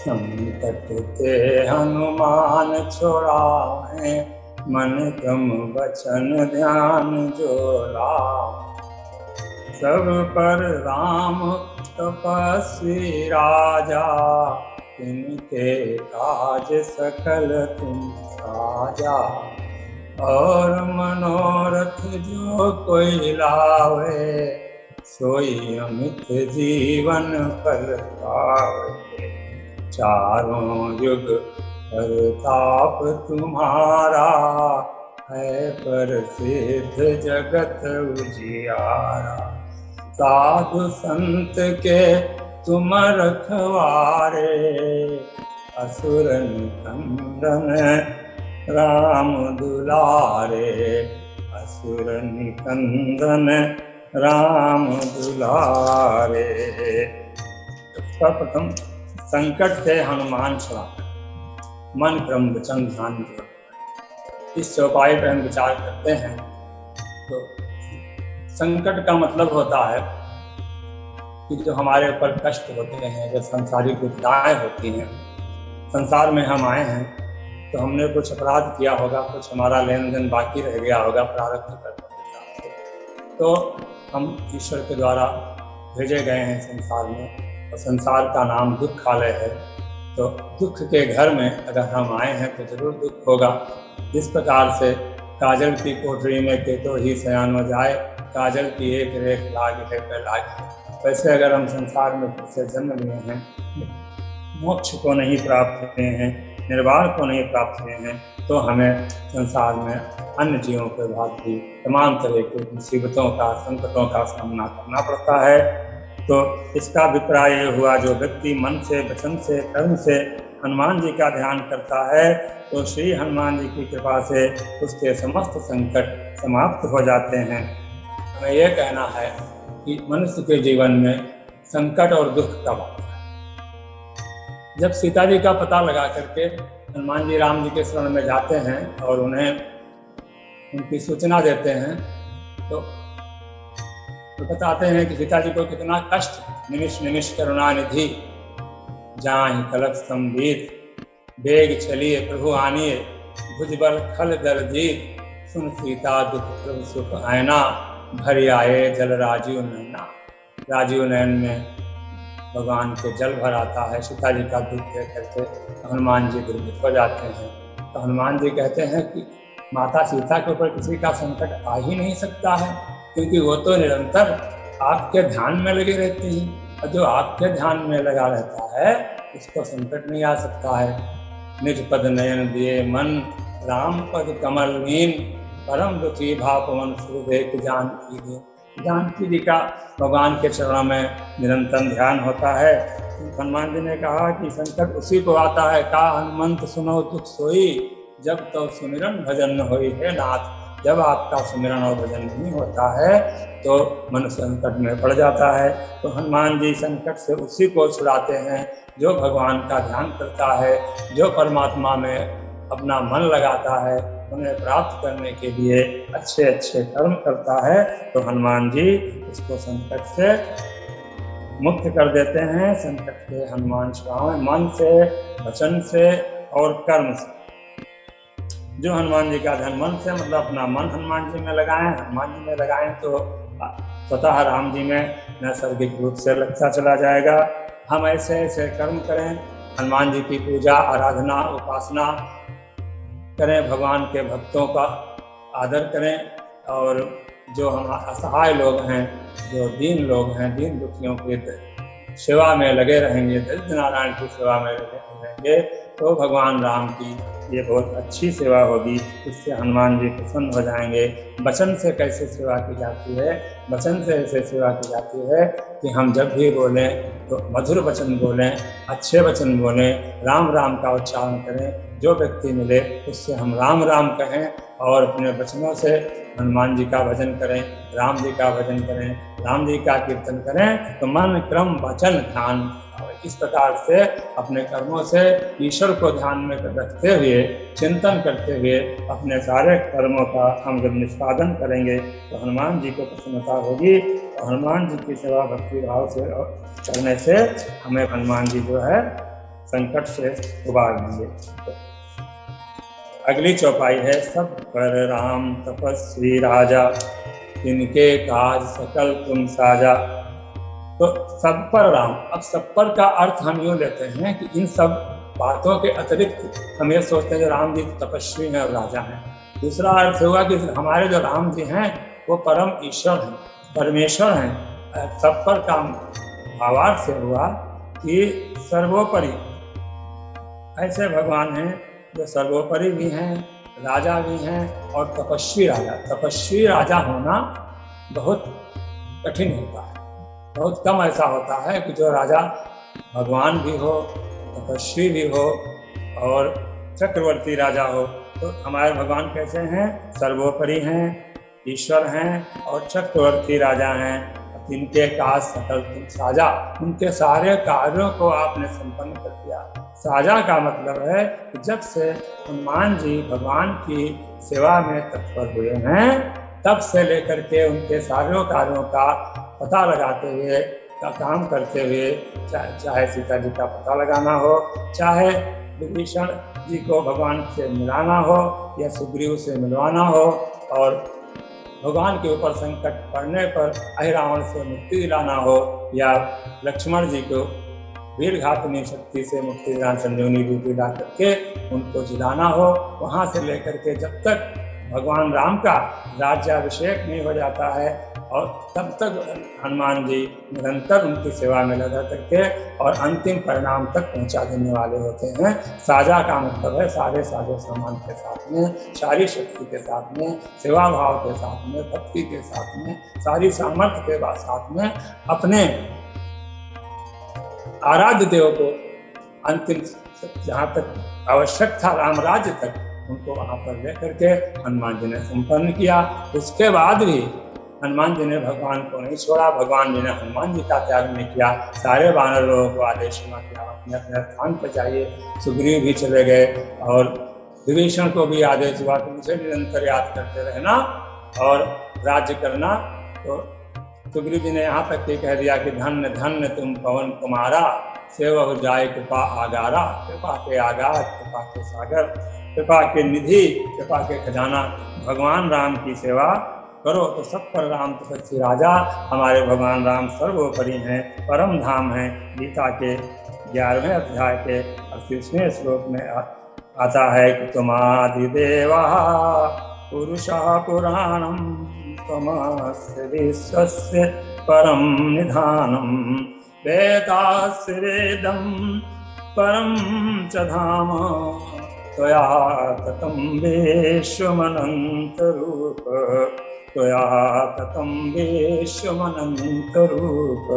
संकट ते हनुमान छुड़ाए, मन क्रम वचन ध्यान जो लाए। सब पर राम तपस्वी राजा, तिनके काज सकल तुम साजा। और मनोरथ जो कोई लावे, सोई अमित जीवन फल पावे। चारों युग प्रताप तुम्हारा, है प्रसिद्ध जगत उजियारा। साधु संत के तुम रखवारे, असुर निकंदन राम दुलारे। असुर निकंदन राम दुलारे। सर्वप्रथम संकट से हनुमान छुड़ाए, मन क्रम वचन ध्यान जो। इस चौपाई पर हम विचार करते हैं तो संकट का मतलब होता है कि जो हमारे ऊपर कष्ट होते हैं, जो सांसारिक विपदाएं होती हैं। संसार में हम आए हैं तो हमने कुछ अपराध किया होगा, कुछ हमारा लेन देन बाकी रह गया होगा प्रारब्ध कर्म के हिसाब से, तो हम ईश्वर के द्वारा भेजे गए हैं संसार में। और संसार का नाम दुखालय है, तो दुख के घर में अगर हम आए हैं तो जरूर दुख होगा। जिस प्रकार से काजल की कोठरी में केतो ही शयान जाए, काजल की एक रेख लाग है पे लाग। वैसे अगर हम संसार में फिर से जन्म लिए हैं, मोक्ष को नहीं प्राप्त हुए हैं, निर्वाण को नहीं प्राप्त हुए हैं, तो हमें संसार में अन्य जीवों के भांति तमाम तरह की मुसीबतों का, संकटों का सामना करना पड़ता है। तो इसका अभिप्राय ये हुआ, जो व्यक्ति मन से, वचन से, कर्म से हनुमान जी का ध्यान करता है, तो श्री हनुमान जी की कृपा से उसके समस्त संकट समाप्त हो जाते हैं। हमें यह कहना है कि मनुष्य के जीवन में संकट और दुख कब आता है। जब सीता जी का पता लगा करके हनुमान जी राम जी के शरण में जाते हैं और उन्हें उनकी सूचना देते हैं, तो बताते हैं कि सीता जी को कितना कष्ट। निमिष निमिष करुणा निधि, जाहि कलप संबीत। बेग चलिए प्रभु आनिए, भुजबल खल दर जीत। सुन सीता दुख प्रभु सुख आयना, भरि आए जल राजीव नैना। राजीव नयन में भगवान के जल भर आता है। सीता जी का दुख देख करके हनुमान जी दुर्भित हो जाते हैं। तो हनुमान जी कहते हैं कि माता सीता के ऊपर किसी का संकट आ ही नहीं सकता है, क्योंकि वो तो निरंतर आपके ध्यान में लगे रहती हैं, और जो आपके ध्यान में लगा रहता है उसको संकट नहीं आ सकता है। निज पद नयन दिए मन, राम पद कमल लीन। परम दुखी भाव पवन सुरदेख जानकी दीन। जानकी जी का भगवान के चरणों में निरंतर ध्यान होता है। हनुमान जी ने कहा कि संकट उसी को आता है, का हनुमंत सुनो दुख सोई। जब तो सुमिरन भजन न होई है नाथ। जब आपका सुमिरन और भजन नहीं होता है तो मनुष्य संकट में पड़ जाता है। तो हनुमान जी संकट से उसी को छुड़ाते हैं जो भगवान का ध्यान करता है, जो परमात्मा में अपना मन लगाता है, उन्हें प्राप्त करने के लिए अच्छे अच्छे कर्म करता है। तो हनुमान जी इसको संकट से मुक्त कर देते हैं। संकट से हनुमान छुड़ाएं, मन से, वचन से और कर्म से। जो हनुमान जी का ध्यान, मन से मतलब अपना मन हनुमान जी में लगाएं। हनुमान जी में लगाएं तो स्वतः राम जी में नैसर्गिक रूप से लगता चला जाएगा। हम ऐसे ऐसे कर्म करें, हनुमान जी की पूजा, आराधना, उपासना करें, भगवान के भक्तों का आदर करें। और जो हम असहाय लोग हैं, जो दीन लोग हैं, दीन दुखियों की सेवा में लगे रहेंगे, दरिद्र नारायण की सेवा में लगे रहेंगे, तो भगवान राम की ये बहुत अच्छी सेवा होगी। इससे हनुमान जी प्रसन्न हो जाएंगे। वचन से कैसे सेवा की जाती है? वचन से ऐसे सेवा की जाती है कि हम जब भी बोलें तो मधुर वचन बोलें, अच्छे वचन बोलें, राम राम का उच्चारण करें। जो व्यक्ति मिले उससे हम राम राम कहें और अपने वचनों से हनुमान जी का भजन करें, राम जी का भजन करें, राम जी का कीर्तन करें। तो मन क्रम वचन ध्यान, इस प्रकार से अपने कर्मों से ईश्वर को ध्यान में रखते हुए, चिंतन करते हुए अपने सारे कर्मों का हम जब निष्पादन करेंगे तो हनुमान जी को प्रसन्नता होगी। तो हनुमान जी की सेवा भक्ति भाव से करने से हमें हनुमान जी जो है संकट से उबार लिए। अगली चौपाई है, सब पर राम तपस्वी राजा, इनके काज सकल तुम साजा। तो सब पर राम, अब सब पर का अर्थ हम यूँ लेते हैं कि इन सब बातों के अतिरिक्त हम ये सोचते हैं कि राम जी तपस्वी हैं और राजा हैं। दूसरा अर्थ हुआ कि हमारे जो राम जी हैं वो परम ईश्वर हैं, परमेश्वर हैं। सब पर का भावार्थ से हुआ कि सर्वोपरि ऐसे भगवान हैं जो सर्वोपरि भी हैं, राजा भी हैं और तपस्वी राजा। तपस्वी राजा होना बहुत कठिन होता है, बहुत कम ऐसा होता है कि जो राजा भगवान भी हो, तपस्वी भी हो और चक्रवर्ती राजा हो। तो हमारे भगवान कैसे हैं? सर्वोपरि हैं, ईश्वर हैं और चक्रवर्ती राजा हैं। जिनके काज सकल तुम साजा, उनके सारे कार्यों को आपने संपन्न कर दिया। साजा का मतलब है कि जब से हनुमान जी भगवान की सेवा में तत्पर हुए हैं तब से लेकर के उनके सारे कार्यों का पता लगाते हुए, का काम करते हुए, चाहे सीता जी का पता लगाना हो, चाहे विभीषण जी को भगवान से मिलाना हो या सुग्रीव से मिलवाना हो, और भगवान के ऊपर संकट पड़ने पर अहिरावण से मुक्ति दिलाना हो, या लक्ष्मण जी को वीर घातनी शक्ति से मुक्ति दिलाना, संजीवनी रूपी ला करके उनको जिलाना हो, वहाँ से लेकर के जब तक भगवान राम का राज्याभिषेक नहीं हो जाता है और तब तक हनुमान जी निरंतर उनकी सेवा में लगा करके और अंतिम परिणाम तक पहुंचा देने वाले होते हैं। साजा का मतलब है सारे साजो सामान के साथ में, सारी शक्ति के साथ में, सेवा भाव के साथ में, भक्ति के साथ में, सारी सामर्थ्य के साथ में अपने आराध्य देव को अंतिम जहाँ तक आवश्यक था राम राज्य तक उनको वहाँ पर लेकर के हनुमान जी ने संपन्न किया। उसके बाद भी हनुमान जी ने भगवान को नहीं छोड़ा, भगवान जी ने हनुमान जी का त्याग नहीं किया। सारे वानर लोगों को आदेश किया अपने अपने स्थान पर जाइए। सुग्रीव भी चले गए और विभीषण को भी आदेश हुआ कि मुझे निरंतर याद करते रहना और राज्य करना। तो सुग्रीव जी ने यहाँ तक ये कह दिया कि धन्य धन्य तुम पवन कुमारा, सेवक जाए कृपा आगारा। कृपा के आगार, कृपा के सागर, कृपा के निधि, कृपा के खजाना भगवान राम की सेवा करो तो सब पर राम तपस्वी राजा। हमारे भगवान राम सर्वोपरि हैं, परम धाम हैं। गीता के 11वें अध्याय के 38वें श्लोक में आता है कि तुमादिदेवा पुरुषः पुराणम त्वमस्य विश्वस्य परम निधानम, वेदास्य वेदं परम च धाम, त्वया ततं विश्वमनंत रूप, त्वया ततं विश्वमनंत रूप।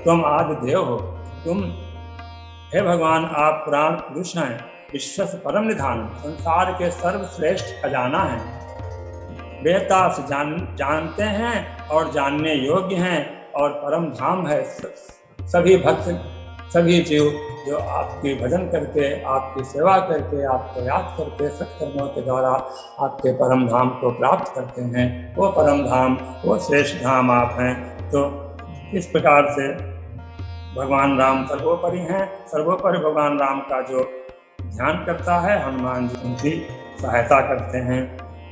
तुम आदिदेव हो, तुम हे भगवान आप पुराण पुरुष हैं, विश्व परम निधान, संसार के सर्वश्रेष्ठ खजाना हैं, वेता से जानते हैं और जानने योग्य हैं और परम धाम है। सभी भक्त, सभी जीव जो आपकी भजन करके, आपकी सेवा करके, आपको याद करके सत्कर्मों के द्वारा आपके परम धाम को प्राप्त करते हैं, वो परम धाम, वो श्रेष्ठ धाम आप हैं। तो इस प्रकार से भगवान राम सर्वोपरि हैं। सर्वोपरि भगवान राम का जो ध्यान करता है, हनुमान जी उनकी सहायता करते हैं।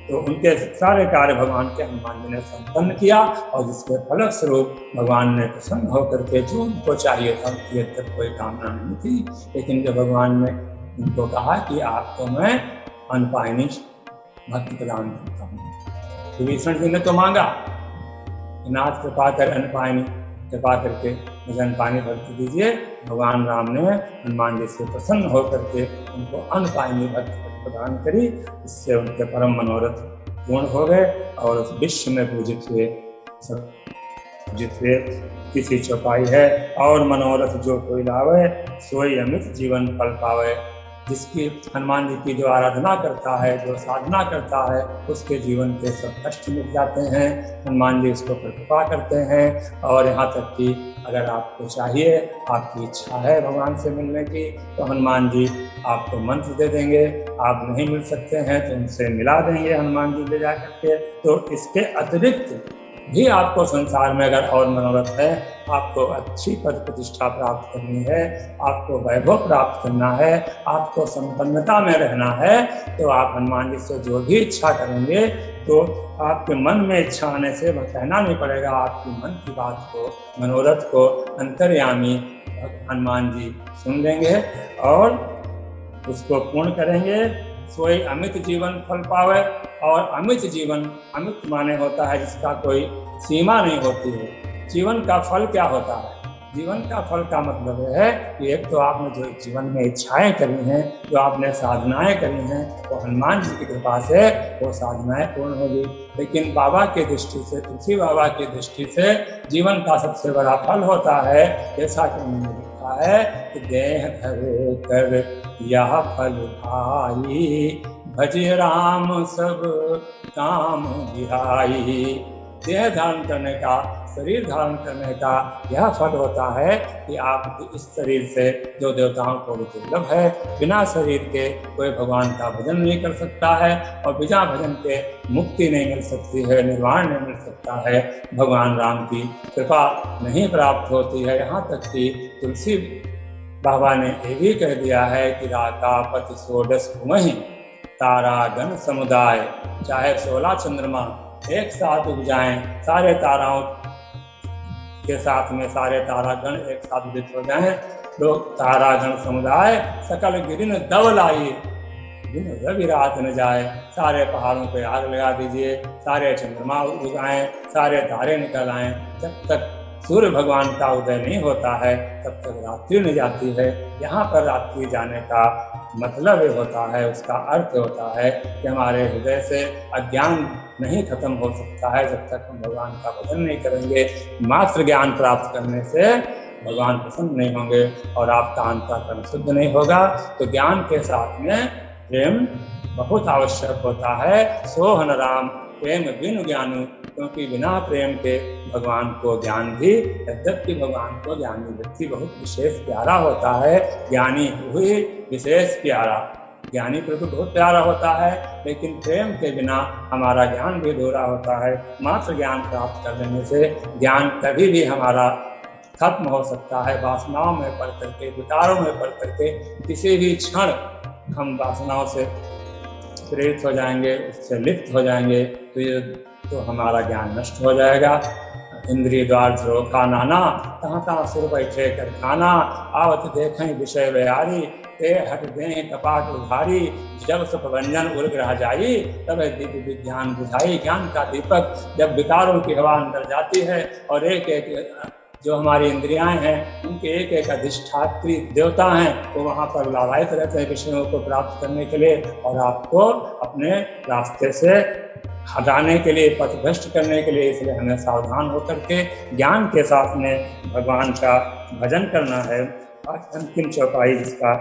तो उनके सारे कार्य भगवान के हनुमान जी ने संपन्न किया और जिसके फल स्वरूप भगवान ने प्रसन्न होकर के जो उनको चाहिए था उनकी तक कोई कामना नहीं थी। लेकिन जब भगवान ने उनको कहा कि आपको मैं अनपायनी भक्ति प्रदान करता हूँ, विभीषण जी ने तो मांगा नाथ कृपा कर अनपायनी, कृपा करके मुझे अनपायनी भक्ति दीजिए। भगवान राम ने हनुमान जी से प्रसन्न होकर के उनको अनपायनी भक्ति प्रदान करी। इससे उनके परम मनोरथ पूर्ण हो गए और उस विश्व में पूजित हुए, पूजित हुए। किसी चौपाई है, और मनोरथ जो कोई लावे, सोई अमित जीवन फल पावे। जिसकी हनुमान जी की जो आराधना करता है, जो साधना करता है, उसके जीवन के सब कष्ट मिट जाते हैं। हनुमान जी उसको कृपा करते हैं। और यहाँ तक कि अगर आपको चाहिए, आपकी इच्छा है भगवान से मिलने की, तो हनुमान जी आपको मंत्र दे देंगे। आप नहीं मिल सकते हैं तो उनसे मिला देंगे हनुमान जी ले जा करके। तो इसके अतिरिक्त भी आपको संसार में अगर और मनोरथ है, आपको अच्छी पद प्रतिष्ठा प्राप्त करनी है, आपको वैभव प्राप्त करना है, आपको संपन्नता में रहना है, तो आप हनुमान जी से जो भी इच्छा करेंगे तो आपके मन में इच्छा आने से वह कहना नहीं पड़ेगा, आपकी मन की बात को, मनोरथ को अंतर्यामी हनुमान जी सुन लेंगे और उसको पूर्ण करेंगे। सोई अमित जीवन फल पावे। और अमित जीवन, अमित माने होता है जिसका कोई सीमा नहीं होती है। जीवन का फल क्या होता है? जीवन का फल का मतलब है कि एक तो आपने जो जीवन में इच्छाएं करी हैं, जो आपने साधनाएं करी हैं, वो हनुमान जी की कृपा से वो साधनाएं पूर्ण होगी। लेकिन बाबा की दृष्टि से, तुलसी बाबा की दृष्टि से जीवन का सबसे बड़ा फल होता है, जैसा कि उन्होंने लिखा है कि देह धरे कर यह फल भाई, भजे राम सब काम विहाई। देह धारण करने का, शरीर धारण करने का यह फल होता है कि आप इस शरीर से जो देवताओं को दुर्लभ है, बिना शरीर के कोई भगवान का भजन नहीं कर सकता है, और बिना भजन के मुक्ति नहीं मिल सकती है, निर्वाण नहीं मिल सकता है, भगवान राम की कृपा नहीं प्राप्त होती है। यहाँ तक कि तुलसी बाबा ने ये भी कह दिया है कि राका पति सोडस घुमहि तारा गण समुदाय। चाहे 16 चंद्रमा एक साथ उग जाएं, सारे ताराओं के साथ में सारे तारागण एक साथ उदित हो जाएं, तो तारागण समुदाय सकल गिरिन दवलाई, दिन रवि रात न जाए। सारे पहाड़ों पे आग लगा दीजिए, सारे चंद्रमा उगाएं, सारे तारे निकल आएं, जब तक सूर्य भगवान का उदय नहीं होता है तब तक रात्रि नहीं जाती है। यहाँ पर रात्रि जाने का मतलब ये होता है, उसका अर्थ होता है कि हमारे हृदय से अज्ञान नहीं खत्म हो सकता है जब तक हम भगवान का भजन नहीं करेंगे। मात्र ज्ञान प्राप्त करने से भगवान प्रसन्न नहीं होंगे और आपका अंतःकरण शुद्ध नहीं होगा। तो ज्ञान के साथ में प्रेम बहुत आवश्यक होता है। सोहन राम प्रेम बिनु ज्ञानु, क्योंकि बिना प्रेम के भगवान को ज्ञान भी, यद्यपि भगवान को ज्ञानी व्यक्ति बहुत विशेष प्यारा होता है, ज्ञानी हुई विशेष प्यारा, ज्ञानी प्रभु बहुत प्यारा होता है, लेकिन प्रेम के बिना हमारा ज्ञान भी अधूरा होता है। मात्र ज्ञान प्राप्त कर लेने से ज्ञान कभी भी हमारा खत्म हो सकता है। वासनाओं में पड़ करके, विकारों में पड़ करके किसी भी क्षण हम वासनाओं से प्रेरित हो जाएंगे, उससे लिप्त हो जाएंगे, तो हमारा ज्ञान नष्ट हो जाएगा। इंद्रिय द्वार झरोखा नाना, तहाँ तहाँ सुर बैठे कर खाना, आवत देखें विषय व्यारी, ते हट दें कपाट उधारी, जब सुख व्यंजन उर्ग रह जाई, तब दिव्य विज्ञान बुझाई। ज्ञान का दीपक जब विकारों की हवा अंदर जाती है और एक एक जो हमारी इंद्रियाएं हैं उनके एक एक अधिष्ठात्री देवता हैं, तो वहाँ पर लालायित रहते हैं विषयों को प्राप्त करने के लिए और आपको अपने रास्ते से हटाने के लिए, पथभ्रष्ट करने के लिए। इसलिए हमें सावधान होकर के ज्ञान के साथ में भगवान का भजन करना है। आज अंतिम चौपाई जिसका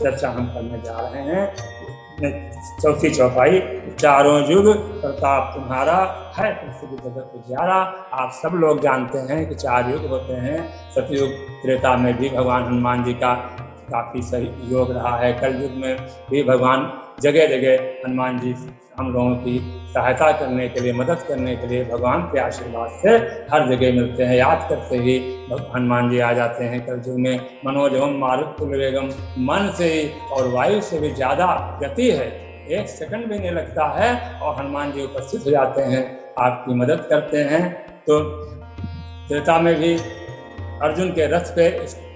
चर्चा हम करने जा रहे हैं, चौथी चौपाई, चारों युग प्रताप तुम्हारा है प्रसिद्ध जगत उजियारा। आप सब लोग जानते हैं कि 4 युग होते हैं। सतयुग त्रेता में भी भगवान हनुमान जी का काफ़ी सही योग रहा है। कल युग में भी भगवान जगह जगह हनुमान जी हम लोगों की सहायता करने के लिए, मदद करने के लिए भगवान के आशीर्वाद से हर जगह मिलते हैं। याद करते ही हनुमान जी आ जाते हैं। कल युग में मनोजवम मारुतुल्य वेगम, मन से और वायु से भी ज़्यादा गति है, 1 सेकंड भी नहीं लगता है और हनुमान जी उपस्थित हो जाते हैं, आपकी मदद करते हैं। तो त्रेता में भी अर्जुन के रथ पे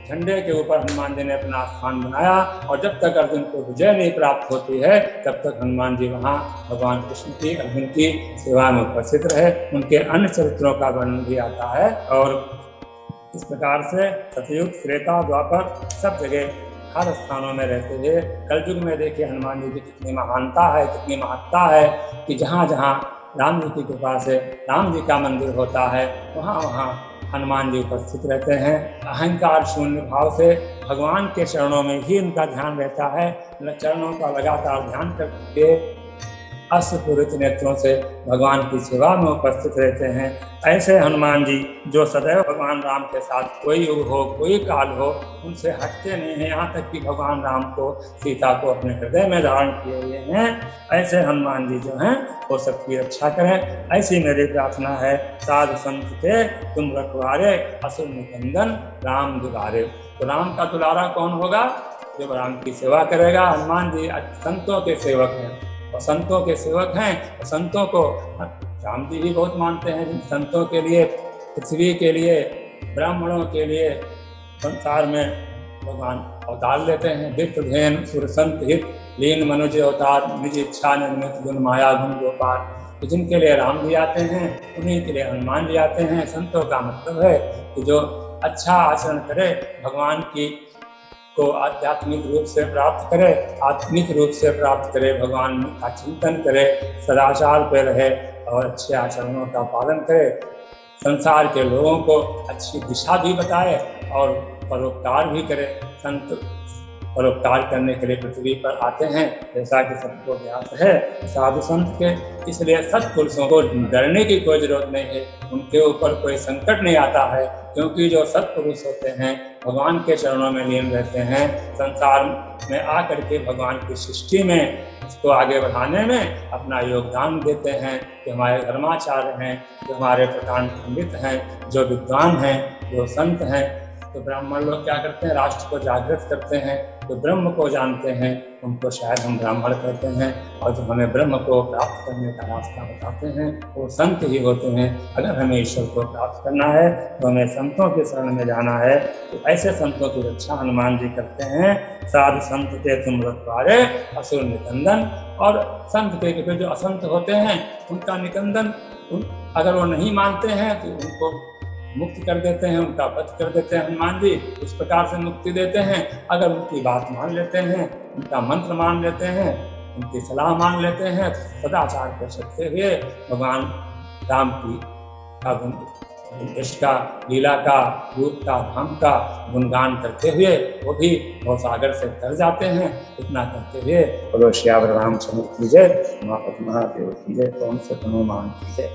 झंडे के ऊपर हनुमान जी ने अपना स्थान बनाया और जब तक अर्जुन को विजय नहीं प्राप्त होती है तब तक हनुमान जी वहाँ भगवान कृष्ण की, अर्जुन की सेवा में उपस्थित रहे। उनके अन्य चरित्रों का वर्णन भी आता है। और इस प्रकार से सतयुग, त्रेता, द्वापर सब जगह हर स्थानों में रहते हुए कलयुग में देखिए हनुमान जी की कितनी महानता है, कितनी महत्ता है कि जहाँ जहाँ राम जी की कृपा से राम जी का मंदिर होता है वहाँ वहाँ हनुमान जी उपस्थित रहते हैं। अहंकार शून्य भाव से भगवान के चरणों में ही उनका ध्यान रहता है। चरणों का लगातार ध्यान करके अश्वपूरित नेत्रों से भगवान की सेवा में उपस्थित रहते हैं। ऐसे हनुमान जी जो सदैव भगवान राम के साथ कोई युग हो कोई काल हो उनसे हटते नहीं हैं, यहाँ तक कि भगवान राम को सीता को अपने हृदय में धारण किए हुए हैं। ऐसे हनुमान जी जो हैं वो सबकी रक्षा करें, ऐसी मेरी प्रार्थना है। साधु संत के तुम रखवारे, असुर निकंदन राम दुलारे। तो राम का दुलारा कौन होगा? जो राम की सेवा करेगा। हनुमान जी संतों के सेवक हैं और संतों के सेवक हैं और संतों को राम जी भी बहुत मानते हैं। जिन संतों के लिए, पृथ्वी के लिए, ब्राह्मणों के लिए संसार में भगवान अवतार लेते हैं। विप्र धेन सुर संत हित लीन मनुज अवतार, निज इच्छा निर्मित गुण माया गुण गोपाल। तो जिनके लिए राम जी आते हैं उन्हीं के लिए हनुमान जी आते हैं। संतों का मतलब है कि जो अच्छा आचरण करे, भगवान की को आध्यात्मिक रूप से प्राप्त करे, आत्मिक रूप से प्राप्त करे, भगवान का चिंतन करे, सदाचार पे रहे और अच्छे आचरणों का पालन करे, संसार के लोगों को अच्छी दिशा भी बताए और परोपकार भी करे। संत परोपकार करने के लिए पृथ्वी पर आते हैं, जैसा कि सबको ज्ञात है साधु संत के। इसलिए सत्पुरुषों को डरने की कोई जरूरत नहीं है, उनके ऊपर कोई संकट नहीं आता है, क्योंकि जो सत्पुरुष होते हैं भगवान के चरणों में लीन रहते हैं। संसार में आकर के भगवान की सृष्टि में उसको आगे बढ़ाने में अपना योगदान देते हैं। जो हमारे धर्माचार्य हैं, जो हमारे प्रधान पंडित हैं, जो विद्वान हैं, जो संत हैं, तो ब्राह्मण लोग क्या करते हैं? राष्ट्र को जागृत करते हैं। जो ब्रह्म को जानते हैं उनको शायद हम ब्राह्मण कहते हैं, और जो हमें ब्रह्म को प्राप्त करने का रास्ता बताते हैं वो संत ही होते हैं। अगर हमें ईश्वर को प्राप्त करना है तो हमें संतों के शरण में जाना है। तो ऐसे संतों की रक्षा हनुमान जी करते हैं। साधु संत के तुम रखवारे, असुर निकंदन। और संत के जो असंत होते हैं उनका निकंदन, अगर वो नहीं मानते हैं तो उनको मुक्त कर देते हैं, उनका वध कर देते हैं हनुमान जी। इस प्रकार से मुक्ति देते हैं। अगर उनकी बात मान लेते हैं, उनका मंत्र मान लेते हैं, उनकी सलाह मान लेते हैं, सदाचार पर चलते हुए भगवान राम की का लीला का रूप का धाम का गुणगान करते हुए वो भी भवसागर से तर जाते हैं। इतना करते हुए बोलो श्यावर रामचंद्र की जय, महादेव की जय, कौन से हनुमान की जय।